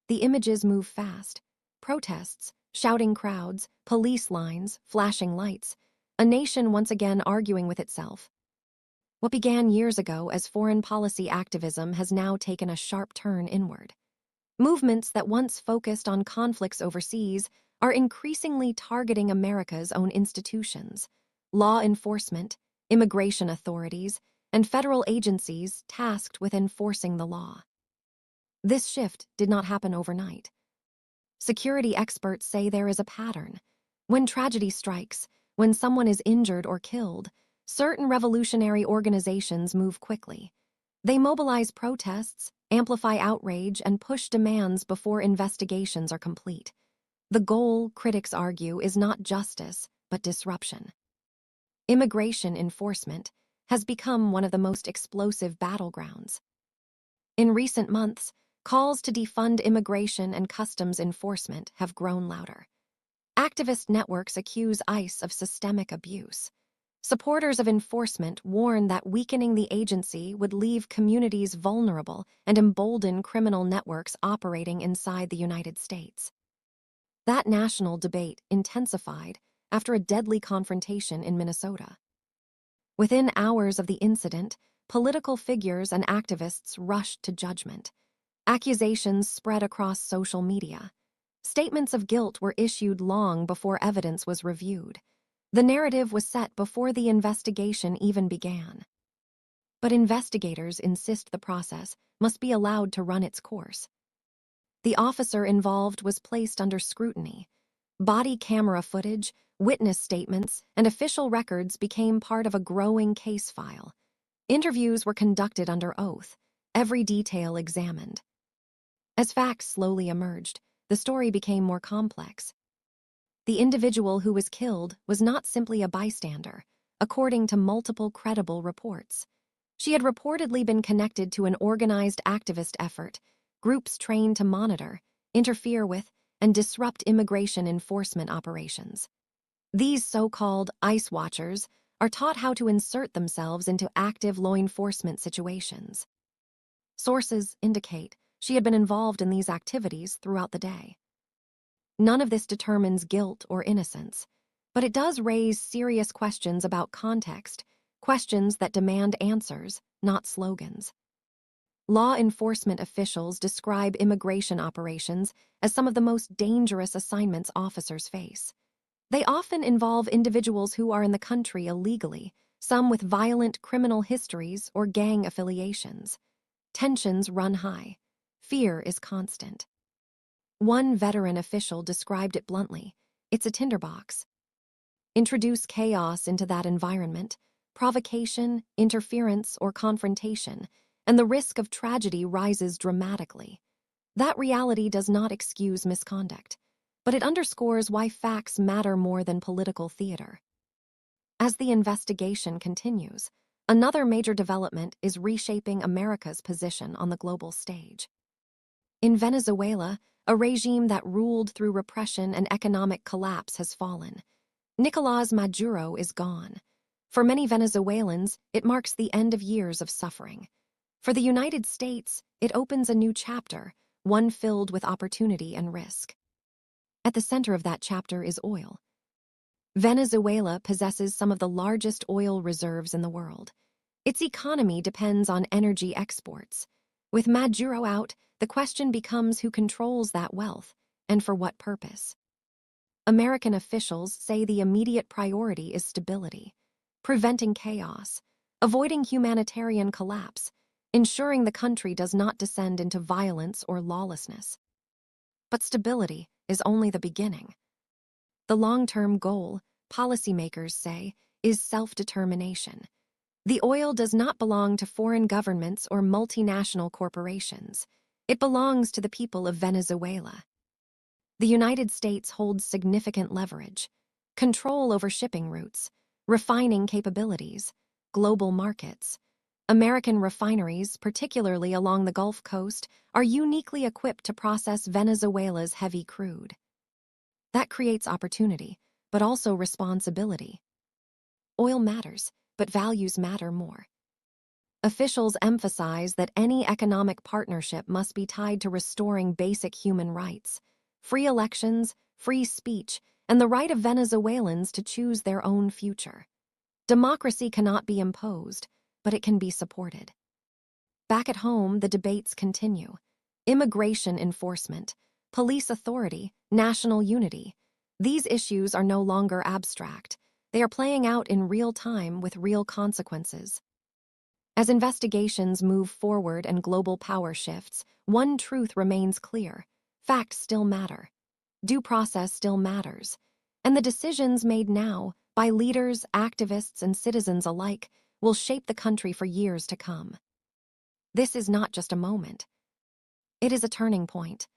The images move fast. Protests, shouting crowds, police lines, flashing lights. A nation once again arguing with itself. What began years ago as foreign policy activism has now taken a sharp turn inward. Movements that once focused on conflicts overseas are increasingly targeting America's own institutions, law enforcement, immigration authorities, and federal agencies tasked with enforcing the law. This shift did not happen overnight. Security experts say there is a pattern. When tragedy strikes, when someone is injured or killed, certain revolutionary organizations move quickly. They mobilize protests, amplify outrage, and push demands before investigations are complete. The goal, critics argue, is not justice, but disruption. Immigration enforcement has become one of the most explosive battlegrounds. In recent months, calls to defund immigration and customs enforcement have grown louder. Activist networks accuse ICE of systemic abuse. Supporters of enforcement warn that weakening the agency would leave communities vulnerable and embolden criminal networks operating inside the United States. That national debate intensified after a deadly confrontation in Minnesota. Within hours of the incident, political figures and activists rushed to judgment. Accusations spread across social media. Statements of guilt were issued long before evidence was reviewed. The narrative was set before the investigation even began. But investigators insist the process must be allowed to run its course. The officer involved was placed under scrutiny. Body camera footage, witness statements, and official records became part of a growing case file. Interviews were conducted under oath, every detail examined. As facts slowly emerged, the story became more complex. The individual who was killed was not simply a bystander, according to multiple credible reports. She had reportedly been connected to an organized activist effort, groups trained to monitor, interfere with, and disrupt immigration enforcement operations. These so-called ICE watchers are taught how to insert themselves into active law enforcement situations. Sources indicate she had been involved in these activities throughout the day. None of this determines guilt or innocence, but it does raise serious questions about context, questions that demand answers, not slogans. Law enforcement officials describe immigration operations as some of the most dangerous assignments officers face. They often involve individuals who are in the country illegally, some with violent criminal histories or gang affiliations. Tensions run high. Fear is constant. One veteran official described it bluntly: it's a tinderbox. Introduce chaos into that environment, provocation, interference, or confrontation, and the risk of tragedy rises dramatically. That reality does not excuse misconduct, but it underscores why facts matter more than political theater. As the investigation continues, another major development is reshaping America's position on the global stage. In Venezuela, a regime that ruled through repression and economic collapse has fallen. Nicolás Maduro is gone. For many Venezuelans, it marks the end of years of suffering. For the United States, it opens a new chapter, one filled with opportunity and risk. At the center of that chapter is oil. Venezuela possesses some of the largest oil reserves in the world. Its economy depends on energy exports. With Maduro out, the question becomes who controls that wealth, and for what purpose. American officials say the immediate priority is stability, preventing chaos, avoiding humanitarian collapse, ensuring the country does not descend into violence or lawlessness. But stability is only the beginning. The long-term goal, policymakers say, is self-determination. The oil does not belong to foreign governments or multinational corporations. It belongs to the people of Venezuela. The United States holds significant leverage, control over shipping routes, refining capabilities, global markets. American refineries, particularly along the Gulf Coast, are uniquely equipped to process Venezuela's heavy crude. That creates opportunity, but also responsibility. Oil matters, but values matter more. Officials emphasize that any economic partnership must be tied to restoring basic human rights, free elections, free speech, and the right of Venezuelans to choose their own future. Democracy cannot be imposed, but it can be supported. Back at home, the debates continue. Immigration enforcement, police authority, national unity. These issues are no longer abstract. They are playing out in real time with real consequences. As investigations move forward and global power shifts, one truth remains clear. Facts still matter. Due process still matters. And the decisions made now, by leaders, activists, and citizens alike, will shape the country for years to come. This is not just a moment. It is a turning point.